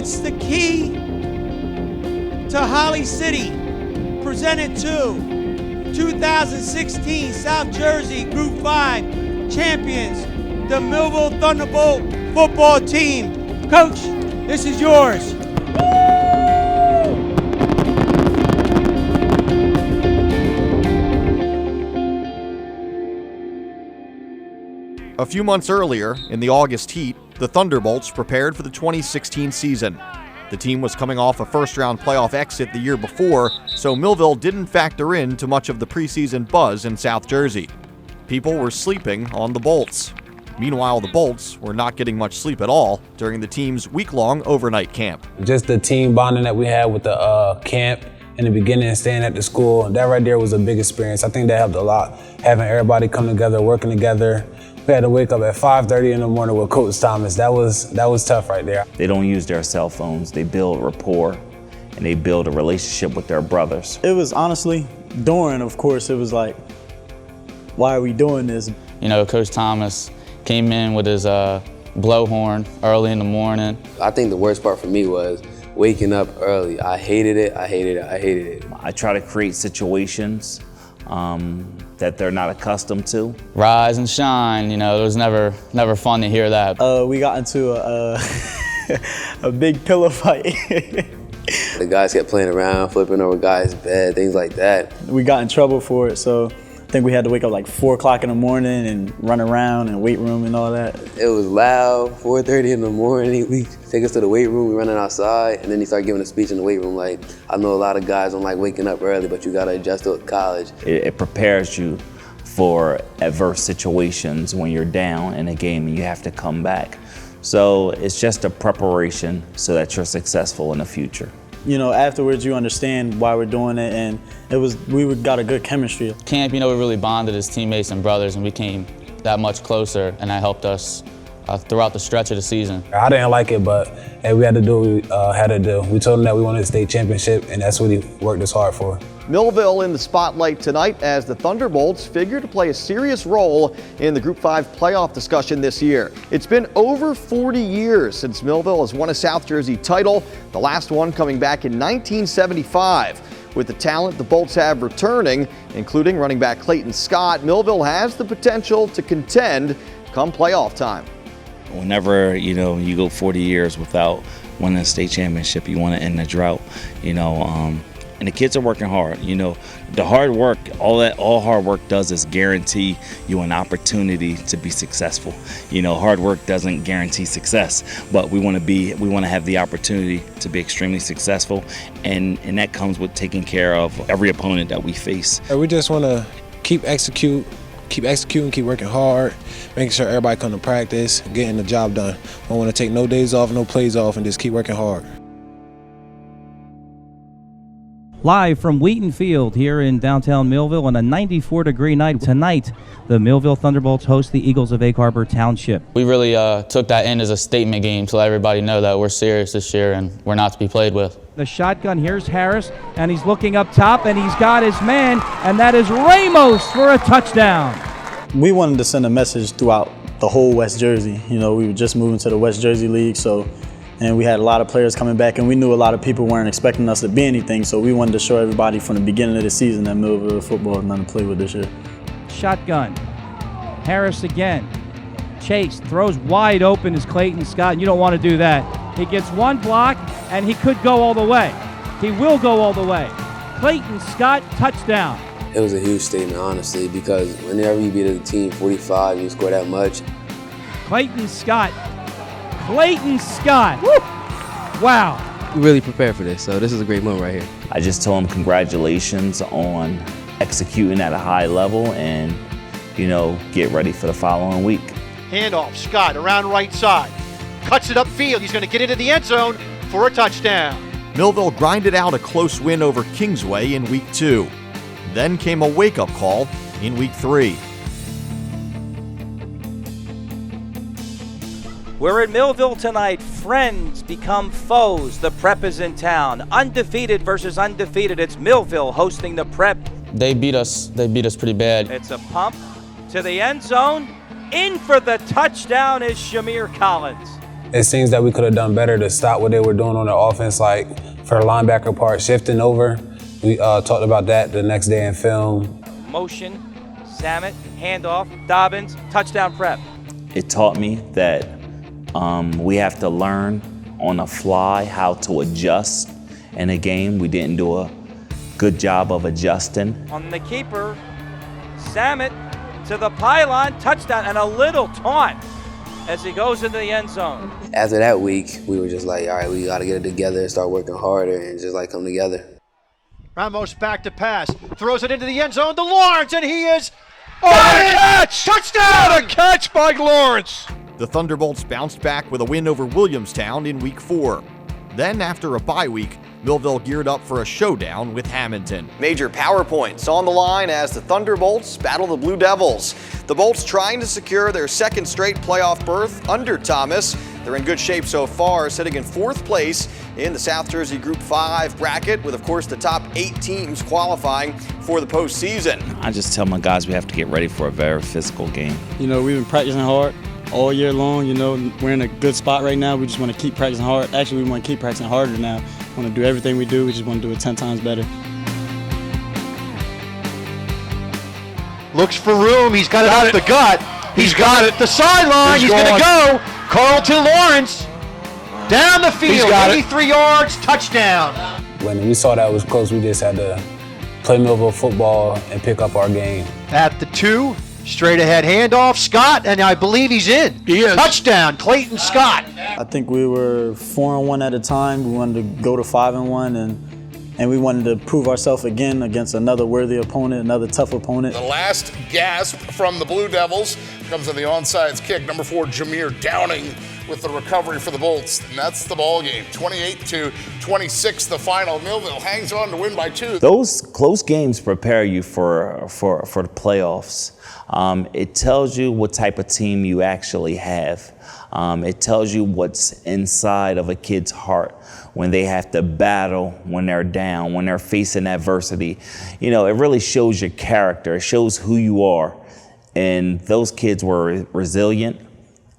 It's the key to Holly City, presented to 2016 South Jersey Group 5 champions, the Millville Thunderbolt football team. Coach, this is yours. A few months earlier, in the August heat, the Thunderbolts prepared for the 2016 season. The team was coming off a first-round playoff exit the year before, so Millville didn't factor in to much of the preseason buzz in South Jersey. People were sleeping on the Bolts. Meanwhile, the Bolts were not getting much sleep at all during the team's week-long overnight camp. Just the team bonding that we had with the camp in the beginning and staying at the school, that right there was a big experience. I think that helped a lot, having everybody come together, working together. We had to wake up at 5:30 in the morning with Coach Thomas. That was tough right there. They don't use their cell phones. They build rapport and they build a relationship with their brothers. It was honestly, during, of course, it was like, why are we doing this? You know, Coach Thomas came in with his blowhorn early in the morning. I think the worst part for me was waking up early. I hated it, I hated it, I hated it. I try to create situations that they're not accustomed to. Rise and shine, you know, it was never fun to hear that. We got into a big pillow fight. The guys kept playing around, flipping over guys' bed, things like that. We got in trouble for it, so I think we had to wake up like 4 o'clock in the morning and run around and weight room and all that. It was loud, 4:30 in the morning. We take us to the weight room, we running outside, and then he started giving a speech in the weight room like, I know a lot of guys don't like waking up early, but you gotta adjust to college. It prepares you for adverse situations when you're down in a game and you have to come back. So it's just a preparation so that you're successful in the future. You know, afterwards you understand why we're doing it, and we got a good chemistry. Camp, you know, we really bonded as teammates and brothers and became that much closer, and that helped us throughout the stretch of the season. I didn't like it, but hey, we had to do what we had to do. We told him that we wanted a state championship, and that's what he worked as hard for. Millville in the spotlight tonight as the Thunderbolts figure to play a serious role in the Group 5 playoff discussion this year. It's been over 40 years since Millville has won a South Jersey title, the last one coming back in 1975. With the talent the Bolts have returning, including running back Clayton Scott, Millville has the potential to contend come playoff time. Whenever, you know, you go 40 years without winning a state championship, you want to end the drought, you know, and the kids are working hard. You know, the hard work, all hard work does is guarantee you an opportunity to be successful. You know, hard work doesn't guarantee success, but we want to have the opportunity to be extremely successful, and that comes with taking care of every opponent that we face. We just want to keep executing, keep working hard, making sure everybody come to practice, getting the job done. I want to take no days off, no plays off, and just keep working hard. Live from Wheaton Field here in downtown Millville on a 94-degree night. Tonight, the Millville Thunderbolts host the Eagles of Egg Harbor Township. We really took that in as a statement game to let everybody know that we're serious this year and we're not to be played with. The shotgun, here's Harris, and he's looking up top, and he's got his man, and that is Ramos for a touchdown. We wanted to send a message throughout the whole West Jersey. You know, we were just moving to the West Jersey League, and we had a lot of players coming back, and we knew a lot of people weren't expecting us to be anything, so we wanted to show everybody from the beginning of the season that Millville football is nothing to play with this year. Shotgun. Harris again. Chase throws wide open as Clayton Scott, and you don't want to do that. He gets one block, and he could go all the way. He will go all the way. Clayton Scott, touchdown. It was a huge statement, honestly, because whenever you beat a team 45, you score that much. Clayton Scott. Woo! Wow. We really prepared for this, so this is a great moment right here. I just told him congratulations on executing at a high level and, you know, get ready for the following week. Handoff, Scott around right side. Cuts it upfield. He's going to get into the end zone for a touchdown. Millville grinded out a close win over Kingsway in Week 2. Then came a wake-up call in Week 3. We're in Millville tonight. Friends become foes. The Prep is in town. Undefeated versus undefeated. It's Millville hosting the Prep. They beat us pretty bad. It's a pump to the end zone. In for the touchdown is Shamir Collins. It seems that we could have done better to stop what they were doing on the offense, like for the linebacker part, shifting over. We talked about that the next day in film. Motion, Samet, handoff, Dobbins, touchdown prep. It taught me that we have to learn on the fly how to adjust in a game. We didn't do a good job of adjusting. On the keeper, Samet to the pylon, touchdown, and a little taunt as he goes into the end zone. After that week, we were just like, all right, we got to get it together and start working harder and just like come together. Ramos back to pass, throws it into the end zone to Lawrence, and he is catch! Touchdown! What a catch by Lawrence! The Thunderbolts bounced back with a win over Williamstown in Week 4. Then, after a bye week, Millville geared up for a showdown with Hamilton. Major power points on the line as the Thunderbolts battle the Blue Devils. The Bolts trying to secure their second straight playoff berth under Thomas. They're in good shape so far, sitting in 4th place in the South Jersey Group 5 bracket, with, of course, the top 8 teams qualifying for the postseason. I just tell my guys we have to get ready for a very physical game. You know, we've been practicing hard all year long. You know, we're in a good spot right now. We just want to keep practicing hard. Actually, we want to keep practicing harder now. We want to do everything we do. We just want to do it 10 times better. Looks for room. He's got it off the gut. He's got it. The sideline. He's going to go. Carlton Lawrence down the field. 83 yards. Touchdown. When we saw that it was close, we just had to play Millville football and pick up our game. At the 2, straight ahead handoff. Scott, and I believe he's in. He is. Touchdown, Clayton Scott. I think we were 4-1 at a time. We wanted to go to 5-1, and we wanted to prove ourselves again against another worthy opponent, another tough opponent. The last gasp from the Blue Devils comes on the onside kick. Number 4, Jameer Downing with the recovery for the Bolts. And that's the ball game. 28-26 the final. Millville hangs on to win by 2. Those close games prepare you for the playoffs. It tells you what type of team you actually have. It tells you what's inside of a kid's heart when they have to battle, when they're down, when they're facing adversity. You know, it really shows your character. It shows who you are. And those kids were resilient,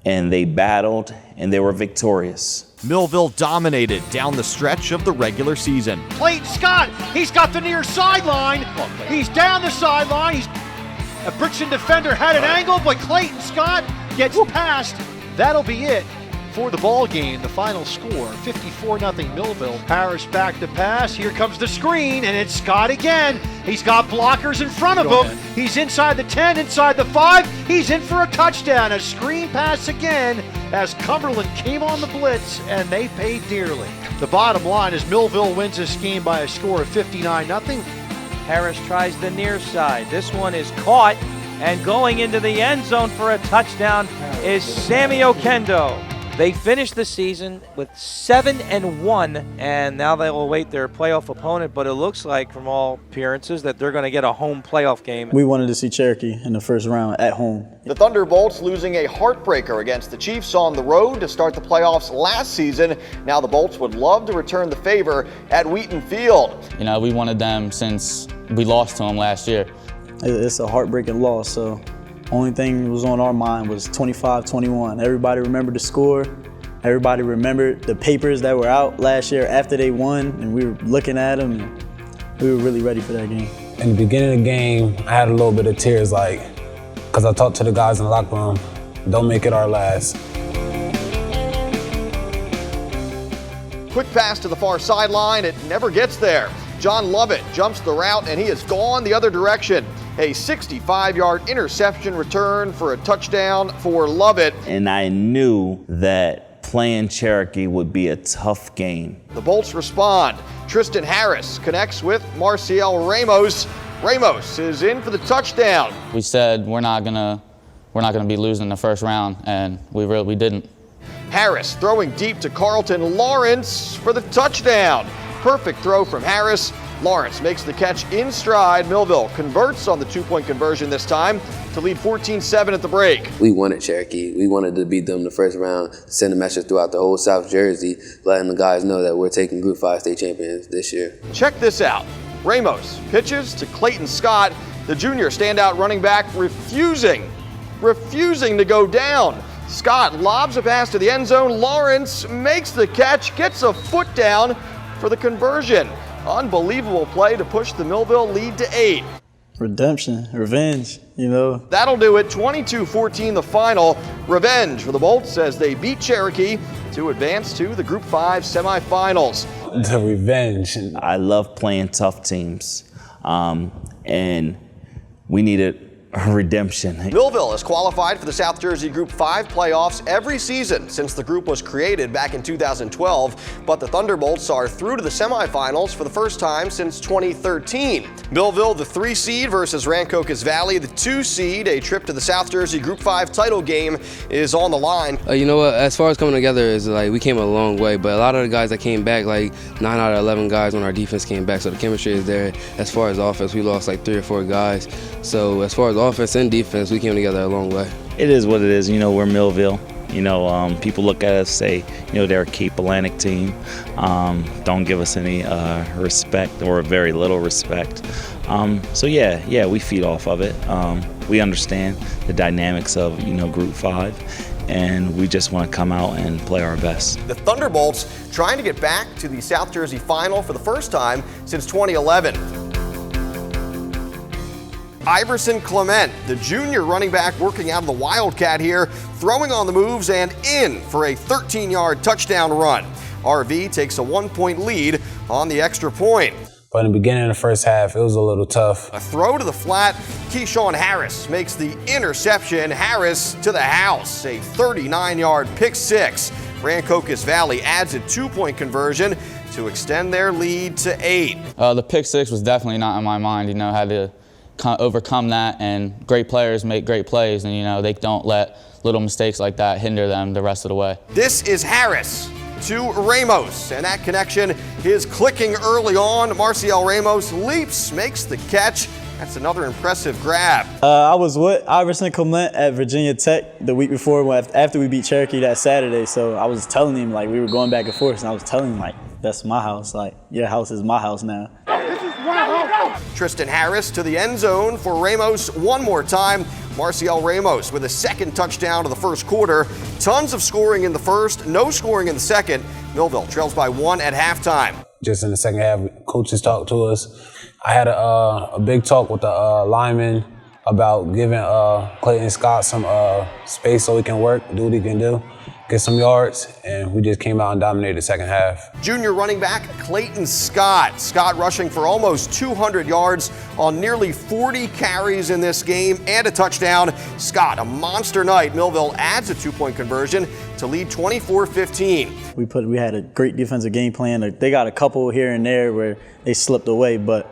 and they battled, and they were victorious. Millville dominated down the stretch of the regular season. Clayton Scott, he's got the near sideline. He's down the sideline. A Brixton defender had an angle, but Clayton Scott gets past. That'll be it for the ball game. The final score, 54-0 Millville. Harris back to pass. Here comes the screen, and it's Scott again. He's got blockers in front of him. He's inside the 10, inside the 5. He's in for a touchdown. A screen pass again as Cumberland came on the blitz, and they paid dearly. The bottom line is Millville wins this game by a score of 59-0. Harris tries the near side. This one is caught, and going into the end zone for a touchdown is Sammy Okendo. They finished the season with 7-1, and now they will await their playoff opponent, but it looks like, from all appearances, that they're going to get a home playoff game. We wanted to see Cherokee in the first round at home. The Thunderbolts losing a heartbreaker against the Chiefs on the road to start the playoffs last season. Now the Bolts would love to return the favor at Wheaton Field. You know, we wanted them since we lost to them last year. It's a heartbreaking loss, so only thing that was on our mind was 25-21. Everybody remembered the score. Everybody remembered the papers that were out last year after they won, and we were looking at them, and we were really ready for that game. In the beginning of the game, I had a little bit of tears, because I talked to the guys in the locker room, don't make it our last. Quick pass to the far sideline, it never gets there. John Lovett jumps the route, and he has gone the other direction. A 65-yard interception return for a touchdown for Lovett. And I knew that playing Cherokee would be a tough game. The Bolts respond. Tristan Harris connects with Marcial Ramos. Ramos is in for the touchdown. We said we're not gonna be losing the first round, and we didn't. Harris throwing deep to Carlton Lawrence for the touchdown. Perfect throw from Harris. Lawrence makes the catch in stride. Millville converts on the 2-point conversion this time to lead 14-7 at the break. We wanted Cherokee. We wanted to beat them in the first round, send a message throughout the whole South Jersey, letting the guys know that we're taking Group 5 state champions this year. Check this out. Ramos pitches to Clayton Scott, the junior standout running back, refusing to go down. Scott lobs a pass to the end zone. Lawrence makes the catch, gets a foot down for the conversion. Unbelievable play to push the Millville lead to 8. Redemption, revenge, you know. That'll do it. 22-14 the final. Revenge for the Bolts as they beat Cherokee to advance to the Group 5 semifinals. The revenge. I love playing tough teams, and we needed redemption. Millville has qualified for the South Jersey Group 5 playoffs every season since the group was created back in 2012, but the Thunderbolts are through to the semifinals for the first time since 2013. Millville, the 3 seed versus Rancocas Valley, the 2 seed. A trip to the South Jersey Group 5 title game is on the line. You know what, as far as coming together, is like we came a long way, but a lot of the guys that came back, like 9 out of 11 guys on our defense came back, so the chemistry is there. As far as offense, we lost like 3 or 4 guys. So as far as offense and defense, we came together a long way. It is what it is. You know, we're Millville. You know, people look at us, say, you know, they're a Cape Atlantic team. Don't give us any respect, or very little respect. So yeah, we feed off of it. We understand the dynamics of, you know, Group 5, and we just want to come out and play our best. The Thunderbolts trying to get back to the South Jersey final for the first time since 2011. Iverson Clement, the junior running back working out of the Wildcat here, throwing on the moves and in for a 13-yard touchdown run. RV takes a 1-point lead on the extra point. But in the beginning of the first half, it was a little tough. A throw to the flat. Keyshawn Harris makes the interception. Harris to the house, a 39-yard pick six. Rancocas Valley adds a 2-point conversion to extend their lead to 8. The pick six was definitely not in my mind. You know, had to overcome that, and great players make great plays, and you know, they don't let little mistakes like that hinder them the rest of the way. This is Harris to Ramos, and that connection is clicking early on. Marcial Ramos leaps, makes the catch. That's another impressive grab. I was with Iverson Clement at Virginia Tech the week before after we beat Cherokee that Saturday, so I was telling him, like, we were going back and forth, and I was telling him, like, that's my house, like, your house is my house now. Tristan Harris to the end zone for Ramos one more time. Marcial Ramos with a second touchdown of the first quarter. Tons of scoring in the first, no scoring in the second. Millville trails by 1 at halftime. Just in the second half, coaches talked to us. I had a big talk with the lineman about giving Clayton Scott some space so he can work, do what he can do, get some yards, and we just came out and dominated the second half. Junior running back Clayton Scott. Scott rushing for almost 200 yards on nearly 40 carries in this game and a touchdown. Scott, a monster night. Millville adds a 2-point conversion to lead 24-15. We had a great defensive game plan. They got a couple here and there where they slipped away, but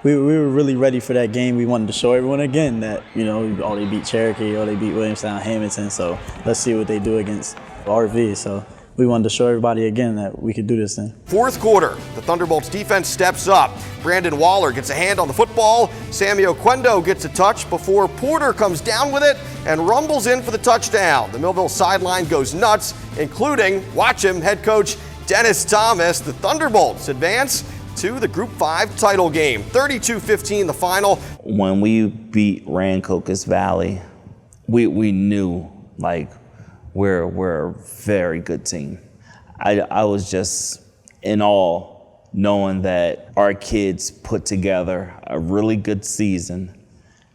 we were really ready for that game. We wanted to show everyone again that, you know, they beat Cherokee, they beat Williamstown, Hamilton, so let's see what they do against RV. So we wanted to show everybody again that we could do this thing. Fourth quarter, the Thunderbolts defense steps up. Brandon Waller gets a hand on the football. Sammy Oquendo gets a touch before Porter comes down with it and rumbles in for the touchdown. The Millville sideline goes nuts, including, watch him, head coach Dennis Thomas. The Thunderbolts advance to the Group 5 title game. 32-15 the final. When we beat Rancocas Valley, we knew, like, we're a very good team. I was just in awe knowing that our kids put together a really good season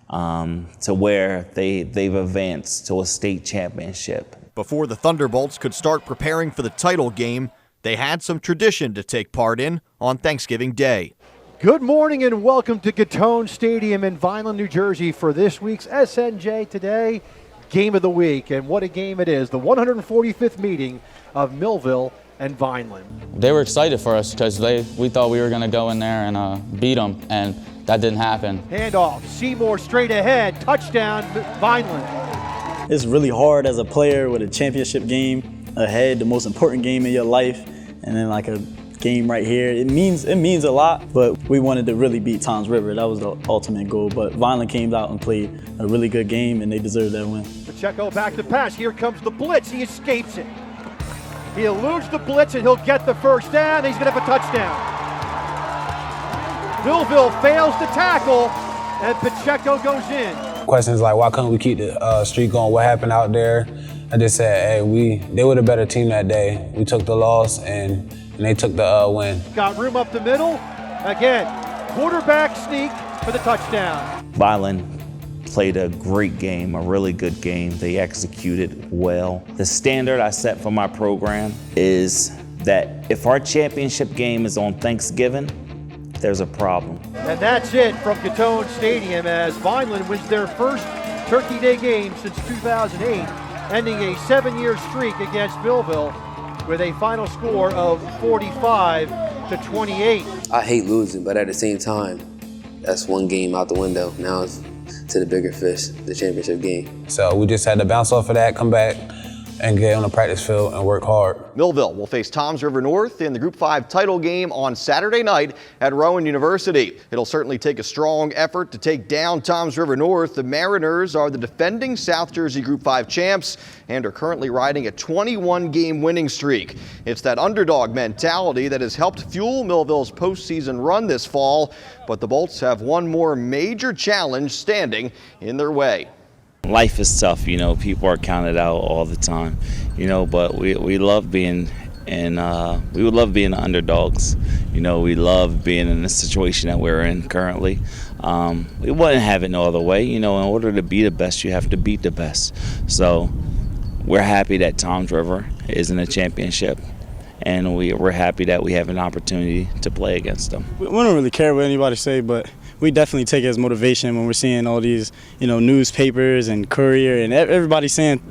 to where they've advanced to a state championship. Before the Thunderbolts could start preparing for the title game, they had some tradition to take part in on Thanksgiving Day. Good morning and welcome to Gatone Stadium in Vineland, New Jersey for this week's SNJ Today Game of the Week. And what a game it is, the 145th meeting of Millville and Vineland. They were excited for us because we thought we were going to go in there and beat them, and that didn't happen. Handoff, Seymour straight ahead, touchdown Vineland. It's really hard as a player with a championship game ahead, the most important game in your life, and then like a game right here. It means a lot, but we wanted to really beat Toms River. That was the ultimate goal. But Vineland came out and played a really good game, and they deserved that win. Pacheco back to pass. Here comes the blitz. He escapes it. He eludes the blitz, and he'll get the first down. He's going to have a touchdown. Millville fails to tackle, and Pacheco goes in. Questions like, why couldn't we keep the streak going? What happened out there? I just said, hey, they were the better team that day. We took the loss and they took the win. Got room up the middle. Again, quarterback sneak for the touchdown. Violin played a great game, a really good game. They executed well. The standard I set for my program is that if our championship game is on Thanksgiving, there's a problem. And that's it from Catone Stadium as Vineland wins their first Turkey Day game since 2008, ending a 7-year streak against Millville with a final score of 45-28. I hate losing, but at the same time, that's one game out the window. Now it's to the bigger fish, the championship game. So we just had to bounce off of that, come back, and get on the practice field and work hard. Millville will face Toms River North in the Group 5 title game on Saturday night at Rowan University. It'll certainly take a strong effort to take down Toms River North. The Mariners are the defending South Jersey Group 5 champs and are currently riding a 21-game winning streak. It's that underdog mentality that has helped fuel Millville's postseason run this fall, but the Bolts have one more major challenge standing in their way. Life is tough, you know, people are counted out all the time, you know, but we love being we would love being underdogs. You know, we love being in the situation that we're in currently. We wouldn't have it no other way. You know, in order to be the best, you have to beat the best. So we're happy that Toms River is in a championship, and we're happy that we have an opportunity to play against them. We don't really care what anybody say, but we definitely take it as motivation when we're seeing all these, you know, newspapers and Courier and everybody saying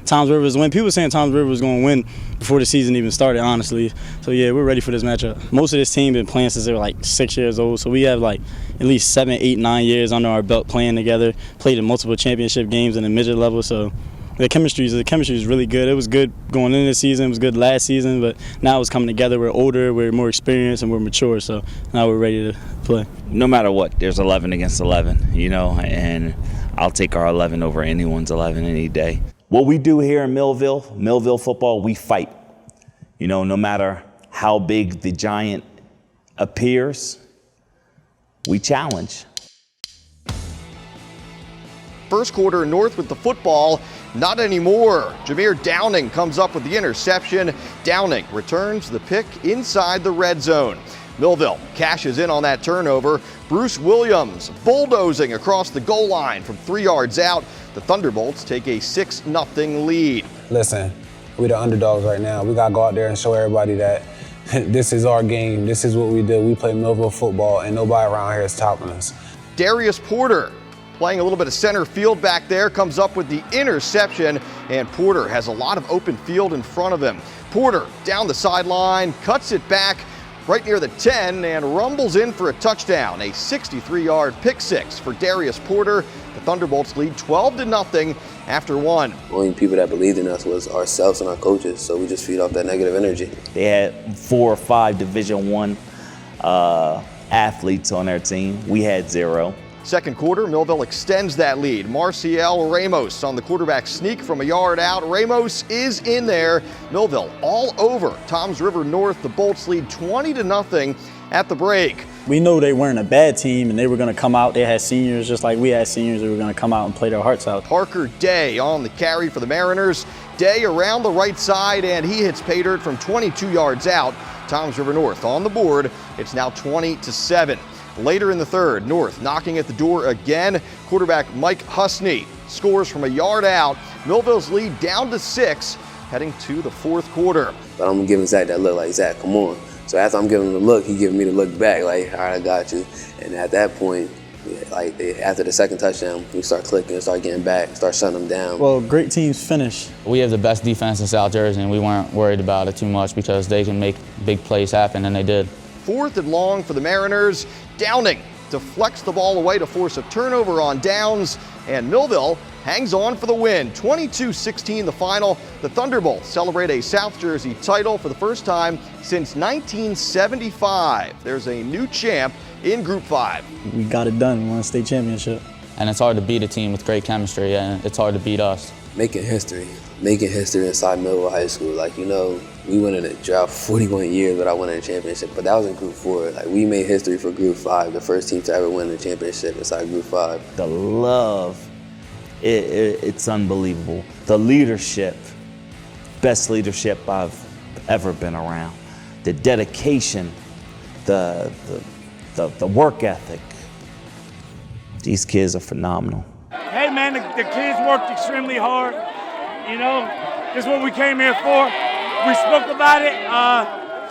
Toms River is win. People were saying Toms River was going to win before the season even started, honestly. So yeah, we're ready for this matchup. Most of this team been playing since they were like 6 years old, so we have like at least 7, 8, 9 years under our belt playing together. Played in multiple championship games in the midget level, so the chemistry is really good. It was good going into the season. It was good last season, but now it's coming together. We're older, we're more experienced, and we're mature. So now we're ready to play. No matter what, there's 11 against 11, you know, and I'll take our 11 over anyone's 11 any day. What we do here in Millville football, we fight. You know, no matter how big the giant appears, we challenge. First quarter, North with the football. Not anymore. Jameer Downing comes up with the interception. Downing returns the pick inside the red zone. Millville cashes in on that turnover. Bruce Williams bulldozing across the goal line from 3 yards out. The Thunderbolts take a 6-0 lead. Listen, we're the underdogs right now. We got to go out there and show everybody that this is our game. This is what we do. We play Millville football, and nobody around here is topping us. Darius Porter, playing a little bit of center field back there, comes up with the interception, and Porter has a lot of open field in front of him. Porter down the sideline, cuts it back right near the 10 and rumbles in for a touchdown. A 63-yard pick six for Darius Porter. The Thunderbolts lead 12-0 after one. The only people that believed in us was ourselves and our coaches, so we just feed off that negative energy. They had 4 or 5 Division I athletes on their team. We had 0. Second quarter, Millville extends that lead. Marcial Ramos on the quarterback sneak from a yard out. Ramos is in there. Millville all over Toms River North. The Bolts lead 20-0 at the break. We know they weren't a bad team and they were going to come out. They had seniors just like we had seniors. They were going to come out and play their hearts out. Parker Day on the carry for the Mariners. Day around the right side, and he hits pay dirt from 22 yards out. Toms River North on the board. It's now 20-7. Later in the third, North knocking at the door again. Quarterback Mike Husney scores from a yard out. Millville's lead down to 6, heading to the fourth quarter. But I'm giving Zach that look, like, Zach, come on. So after I'm giving him the look, he giving me the look back, like, all right, I got you. And at that point, like, after the second touchdown, we start clicking, start getting back, start shutting them down. Well, great teams finish. We have the best defense in South Jersey, and we weren't worried about it too much because they can make big plays happen, and they did. Fourth and long for the Mariners. Downing deflects the ball away to force a turnover on downs, and Millville hangs on for the win. 22-16 the final. The Thunderbolts celebrate a South Jersey title for the first time since 1975. There's a new champ in Group 5. We got it done. We won a state championship. And it's hard to beat a team with great chemistry, and it's hard to beat us. Making history inside Millville High School. Like, you know, we went in a drought 41 years without winning a championship, but that was in Group 4. Like, we made history for Group 5, the first team to ever win a championship inside Group 5. The love it's unbelievable. The leadership, best leadership I've ever been around. The dedication, the work ethic. These kids are phenomenal. Hey man, the kids worked extremely hard. You know, this is what we came here for. We spoke about it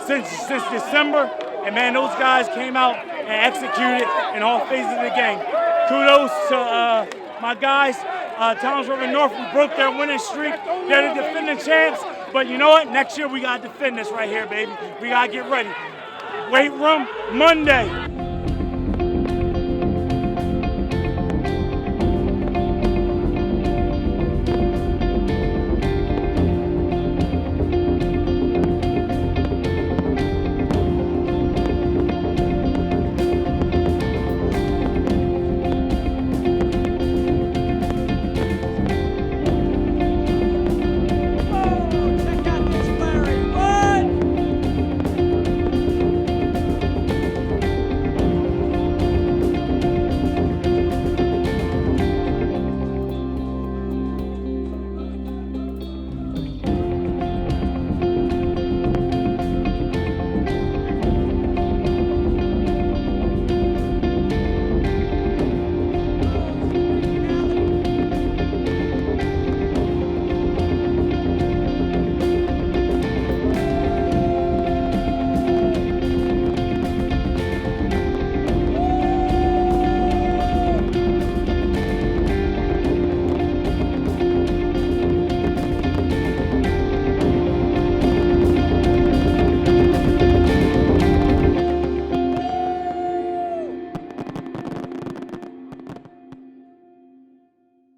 since December, and man, those guys came out and executed in all phases of the game. Kudos to my guys, Towns River North. We broke their winning streak. They're the defending champs, but you know what? Next year we gotta defend this right here, baby. We gotta get ready. Weight room Monday.